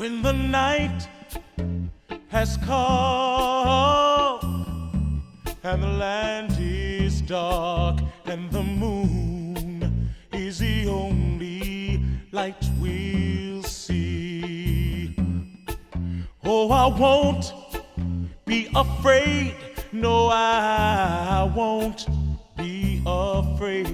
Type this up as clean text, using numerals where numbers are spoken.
When the night has come and the land is dark and the moon is the only light we'll see. Oh, I won't be afraid. No, I won't be afraid.